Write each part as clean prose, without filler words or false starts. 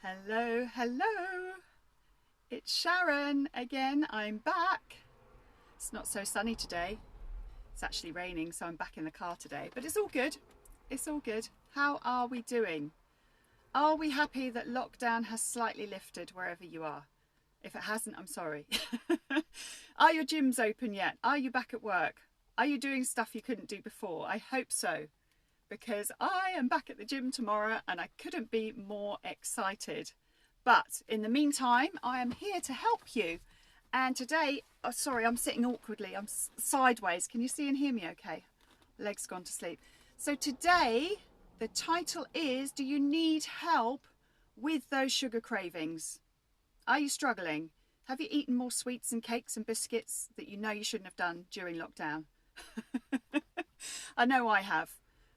Hello, hello. It's Sharon again. I'm back. It's not so sunny today. It's actually raining, so I'm back in the car today. But it's all good. It's all good. How are we doing? Are we happy that lockdown has slightly lifted wherever you are? If it hasn't, I'm sorry. Are your gyms open yet? Are you back at work? Are you doing stuff you couldn't do before? I hope so, because I am back at the gym tomorrow and I couldn't be more excited. But in the meantime, I am here to help you. And today, oh, sorry, I'm sitting awkwardly. I'm sideways. Can you see and hear me okay? Legs gone to sleep. So today, the title is, do you need help with those sugar cravings? Are you struggling? Have you eaten more sweets and cakes and biscuits that you know you shouldn't have done during lockdown? I know I have.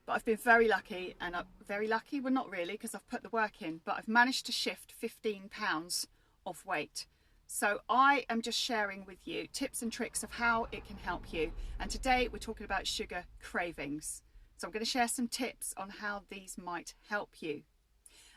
But I've been very lucky, and very lucky, well not really because I've put the work in, but I've managed to shift 15 pounds of weight. So I am just sharing with you tips and tricks of how it can help you. And today we're talking about sugar cravings. So I'm going to share some tips on how these might help you.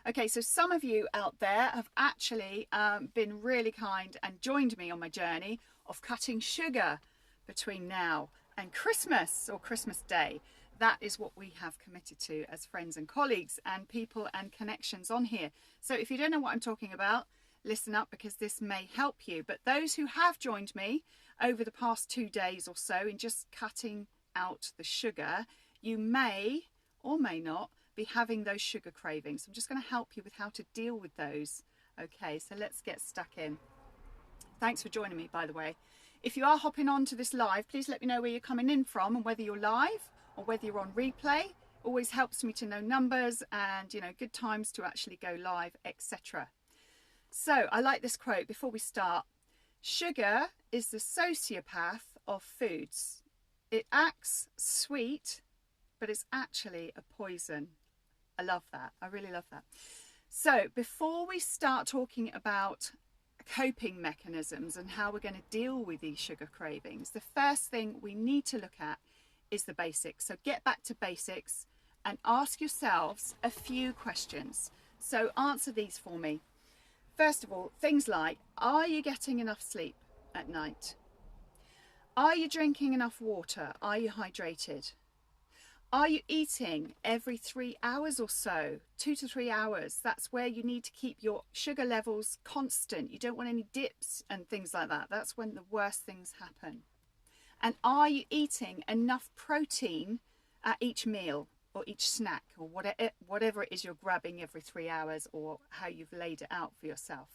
Okay, so some of you out there have actually been really kind and joined me on my journey of cutting sugar between now and Christmas or Christmas Day. That is what we have committed to as friends and colleagues and people and connections on here. So if you don't know what I'm talking about, listen up because this may help you. But those who have joined me over the past 2 days or so in just cutting out the sugar, you may or may not be having those sugar cravings. I'm just going to help you with how to deal with those. Okay, so let's get stuck in. Thanks for joining me, by the way. If you are hopping on to this live, please let me know where you're coming in from and whether you're live or whether you're on replay. Always helps me to know numbers and, you know, good times to actually go live, etc. So I like this quote before we start. Sugar is the sociopath of foods. It acts sweet, but it's actually a poison. I love that. I really love that. So before we start talking about coping mechanisms and how we're going to deal with these sugar cravings, the first thing we need to look at is the basics. So get back to basics and ask yourselves a few questions. So answer these for me. First of all, things like, are you getting enough sleep at night? Are you drinking enough water? Are you hydrated? Are you eating every 3 hours or so? 2 to 3 hours. That's where you need to keep your sugar levels constant. You don't want any dips and things like that. That's when the worst things happen. And are you eating enough protein at each meal or each snack or whatever it is you're grabbing every 3 hours or how you've laid it out for yourself?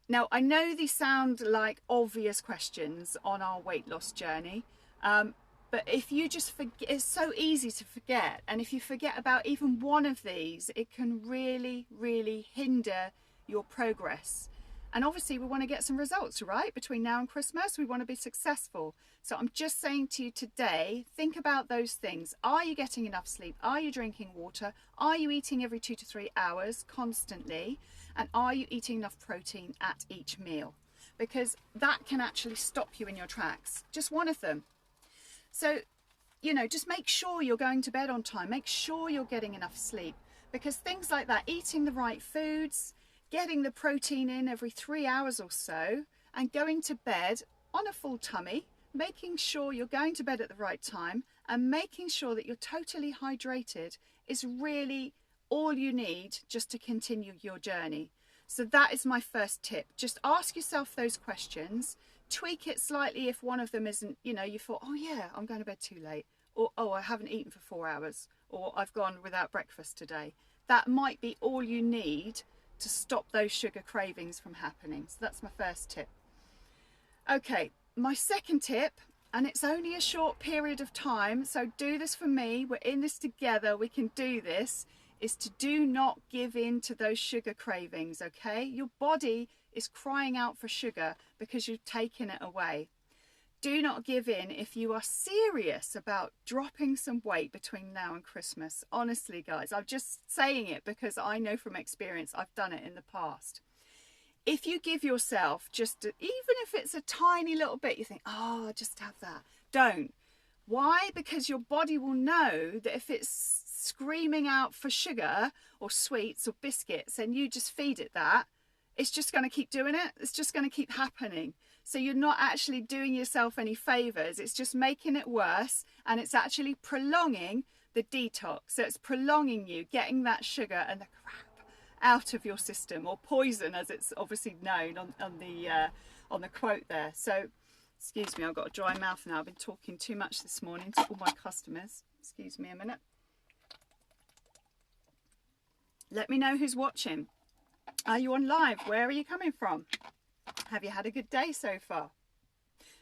Now, I know these sound like obvious questions on our weight loss journey, but if you just forget, it's so easy to forget. And if you forget about even one of these, it can really, really hinder your progress. And obviously we want to get some results, right? Between now and Christmas, we want to be successful. So I'm just saying to you today, think about those things. Are you getting enough sleep? Are you drinking water? Are you eating every 2 to 3 hours constantly? And are you eating enough protein at each meal? Because that can actually stop you in your tracks. Just one of them. So, you know, just make sure you're going to bed on time. Make sure you're getting enough sleep. Because things like that, eating the right foods, getting the protein in every 3 hours or so, and going to bed on a full tummy, making sure you're going to bed at the right time, and making sure that you're totally hydrated is really all you need just to continue your journey. So that is my first tip. Just ask yourself those questions. Tweak it slightly if one of them isn't, you know, you thought, oh yeah, I'm going to bed too late. Or, oh, I haven't eaten for 4 hours. Or I've gone without breakfast today. That might be all you need to stop those sugar cravings from happening. So that's my first tip. Okay, my second tip, and it's only a short period of time, so do this for me. We're in this together. We can do this. Is to do not give in to those sugar cravings, okay? Your body is crying out for sugar because you've taken it away. Do not give in if you are serious about dropping some weight between now and Christmas. Honestly, guys, I'm just saying it because I know from experience I've done it in the past. If you give yourself even if it's a tiny little bit, you think, oh, I'll just have that. Don't. Why? Because your body will know that if it's screaming out for sugar or sweets or biscuits and you just feed it that, it's just going to keep doing it. It's just going to keep happening. So you're not actually doing yourself any favours. It's just making it worse, and it's actually prolonging the detox. So it's prolonging you getting that sugar and the crap out of your system, or poison as it's obviously known on the quote there. So excuse me, I've got a dry mouth now. I've been talking too much this morning to all my customers. Excuse me a minute. Let me know who's watching. Are you on live? Where are you coming from? Have you had a good day so far?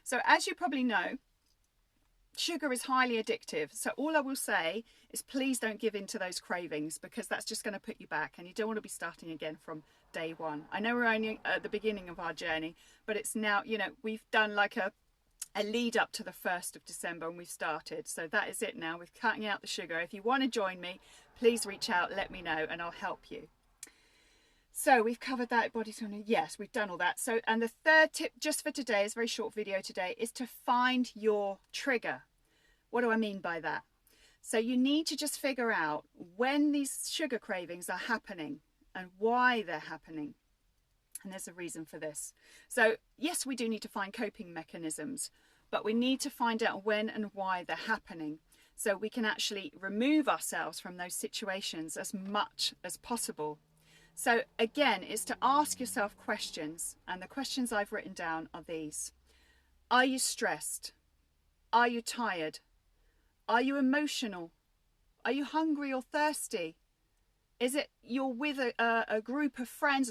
So as you probably know, sugar is highly addictive. So all I will say is please don't give in to those cravings, because that's just going to put you back, and you don't want to be starting again from day one. I know we're only at the beginning of our journey, but it's now, you know, we've done like a lead up to the 1st of December and we've started. So that is it now. We're cutting out the sugar. If you want to join me, please reach out, let me know, and I'll help you. So we've covered that body toner. Yes, we've done all that. So, and the third tip just for today, is a very short video today, is to find your trigger. What do I mean by that? So you need to just figure out when these sugar cravings are happening and why they're happening. And there's a reason for this. So yes, we do need to find coping mechanisms, but we need to find out when and why they're happening, so we can actually remove ourselves from those situations as much as possible. So again, it's to ask yourself questions, and the questions I've written down are these. Are you stressed? Are you tired? Are you emotional? Are you hungry or thirsty? Is it you're with a group of friends,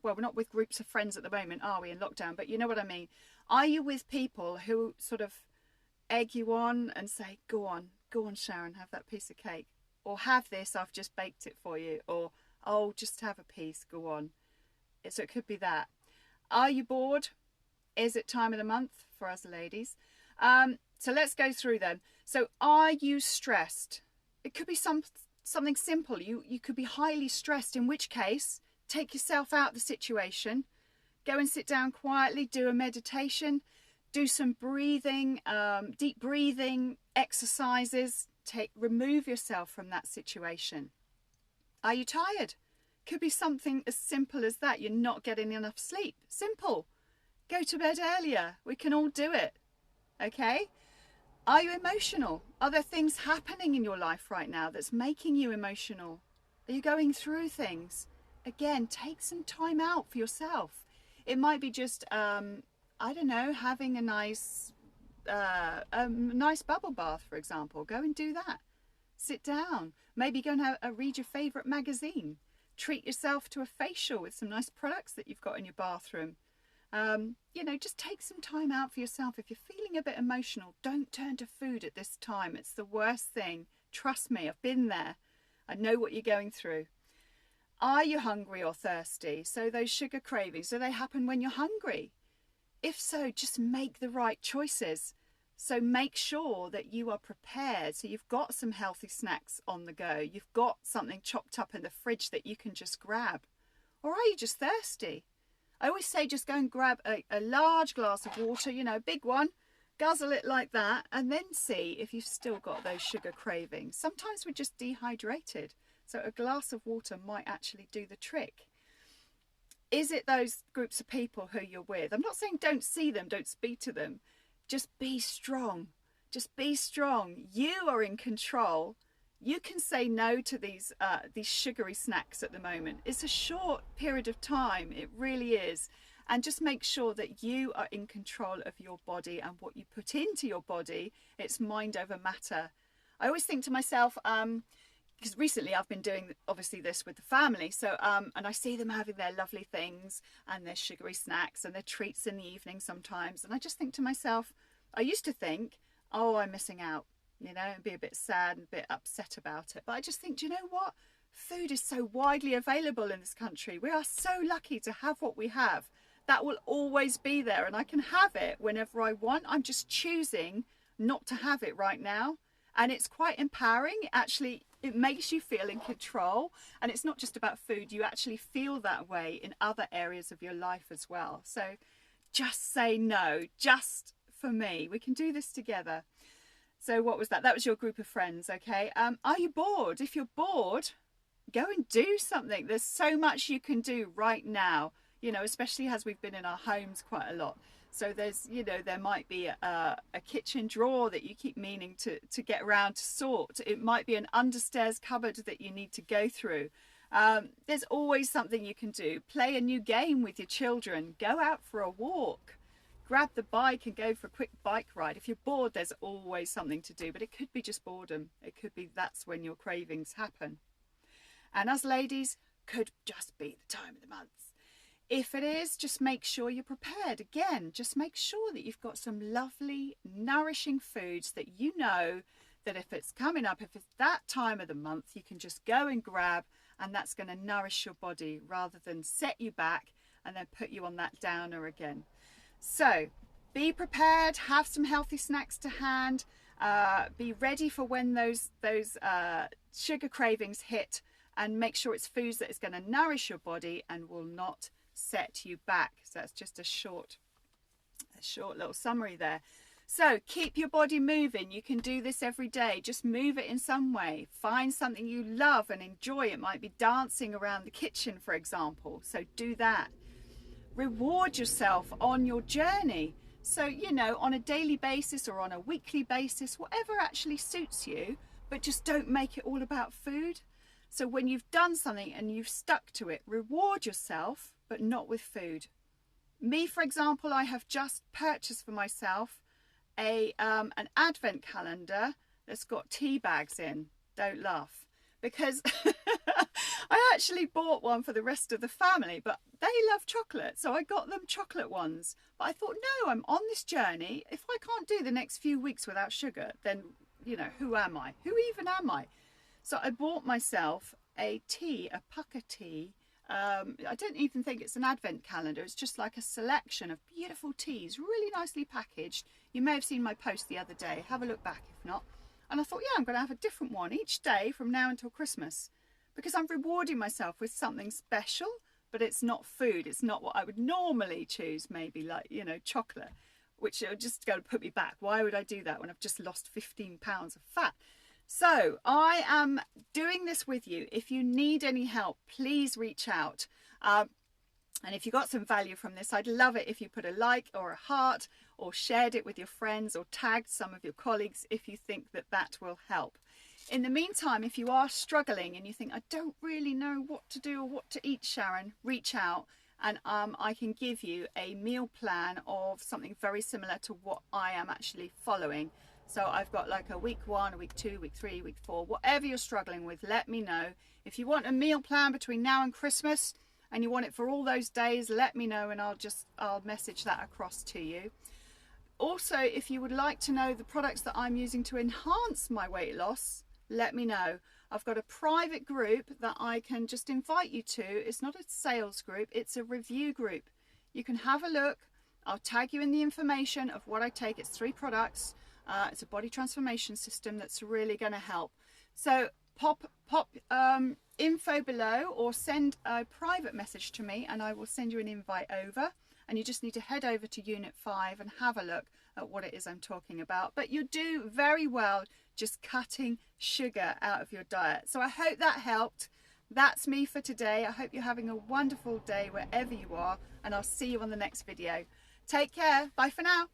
well, we're not with groups of friends at the moment, are we, in lockdown? But you know what I mean. Are you with people who sort of egg you on and say, go on, Sharon, have that piece of cake. Or have this, I've just baked it for you. Or, oh, just have a piece, go on. So it could be that. Are you bored? Is it time of the month for us ladies? So let's go through them. So are you stressed? It could be something simple. You could be highly stressed, in which case take yourself out of the situation, go and sit down quietly, do a meditation, do some breathing, deep breathing exercises, remove yourself from that situation. Are you tired? Could be something as simple as that. You're not getting enough sleep. Simple. Go to bed earlier. We can all do it. Okay? Are you emotional? Are there things happening in your life right now that's making you emotional? Are you going through things? Again, take some time out for yourself. It might be just, I don't know, having a nice bubble bath, for example. Go and do that. Sit down. Maybe go and read your favourite magazine. Treat yourself to a facial with some nice products that you've got in your bathroom. You know, just take some time out for yourself. If you're feeling a bit emotional, don't turn to food at this time. It's the worst thing. Trust me, I've been there. I know what you're going through. Are you hungry or thirsty? So those sugar cravings, do they happen when you're hungry? If so, just make the right choices. So make sure that you are prepared. So you've got some healthy snacks on the go. You've got something chopped up in the fridge that you can just grab. Or are you just thirsty? I always say just go and grab a large glass of water, you know, a big one, guzzle it like that, and then see if you've still got those sugar cravings. Sometimes we're just dehydrated, so a glass of water might actually do the trick. Is it those groups of people who you're with? I'm not saying don't see them, don't speak to them. Just be strong. Just be strong. You are in control. You can say no to these sugary snacks at the moment. It's a short period of time, it really is. And just make sure that you are in control of your body and what you put into your body. It's mind over matter. I always think to myself, because recently I've been doing obviously this with the family, so and I see them having their lovely things and their sugary snacks and their treats in the evening sometimes, and I just think to myself, I used to think, oh, I'm missing out. You know, and be a bit sad and a bit upset about it. But I just think, do you know what? Food is so widely available in this country. We are so lucky to have what we have. That will always be there, and I can have it whenever I want. I'm just choosing not to have it right now. And it's quite empowering. Actually, it makes you feel in control. And it's not just about food. You actually feel that way in other areas of your life as well. So just say no, just for me. We can do this together. So what was that? That was your group of friends, okay? Are you bored? If you're bored, go and do something. There's so much you can do right now, you know, especially as we've been in our homes quite a lot. So there's, you know, there might be a kitchen drawer that you keep meaning to get around to sort. It might be an understairs cupboard that you need to go through. There's always something you can do. Play a new game with your children. Go out for a walk. Grab the bike and go for a quick bike ride. If you're bored, there's always something to do, but it could be just boredom. It could be that's when your cravings happen. And as ladies, could just be the time of the month. If it is, just make sure you're prepared. Again, just make sure that you've got some lovely, nourishing foods that you know that if it's coming up, if it's that time of the month, you can just go and grab, and that's going to nourish your body rather than set you back and then put you on that downer again. So be prepared, have some healthy snacks to hand, be ready for when those sugar cravings hit, and make sure it's foods that is going to nourish your body and will not set you back. So that's just a short little summary there. So keep your body moving. You can do this every day. Just move it in some way. Find something you love and enjoy. It might be dancing around the kitchen, for example. So do that. Reward yourself on your journey. So, you know, on a daily basis or on a weekly basis, whatever actually suits you, but just don't make it all about food. So when you've done something and you've stuck to it, reward yourself, but not with food. Me, for example, I have just purchased for myself an advent calendar that's got tea bags in. Don't laugh. Because I actually bought one for the rest of the family, but they love chocolate, so I got them chocolate ones. But I thought, no, I'm on this journey. If I can't do the next few weeks without sugar, then, you know, who am I? Who even am I? So I bought myself a pucker tea. I don't even think it's an advent calendar. It's just like a selection of beautiful teas, really nicely packaged. You may have seen my post the other day. Have a look back if not. And I thought, yeah, I'm going to have a different one each day from now until Christmas, because I'm rewarding myself with something special, but it's not food. It's not what I would normally choose, maybe like, you know, chocolate, which are just going to put me back. Why would I do that when I've just lost 15 pounds of fat? So I am doing this with you. If you need any help, please reach out. And if you got some value from this, I'd love it if you put a like or a heart or shared it with your friends or tagged some of your colleagues if you think that that will help. In the meantime, if you are struggling and you think, I don't really know what to do or what to eat, Sharon, reach out and I can give you a meal plan of something very similar to what I am actually following. So I've got like a week 1, a week 2, week 3, week 4, whatever you're struggling with, let me know. If you want a meal plan between now and Christmas and you want it for all those days, let me know and I'll message that across to you. Also, if you would like to know the products that I'm using to enhance my weight loss, let me know. I've got a private group that I can just invite you to. It's not a sales group, it's a review group. You can have a look. I'll tag you in the information of what I take. It's 3 products. It's a body transformation system that's really going to help. So pop info below or send a private message to me and I will send you an invite over. And you just need to head over to Unit 5 and have a look at what it is I'm talking about. But you do very well just cutting sugar out of your diet. So I hope that helped. That's me for today. I hope you're having a wonderful day wherever you are, and I'll see you on the next video. Take care. Bye for now.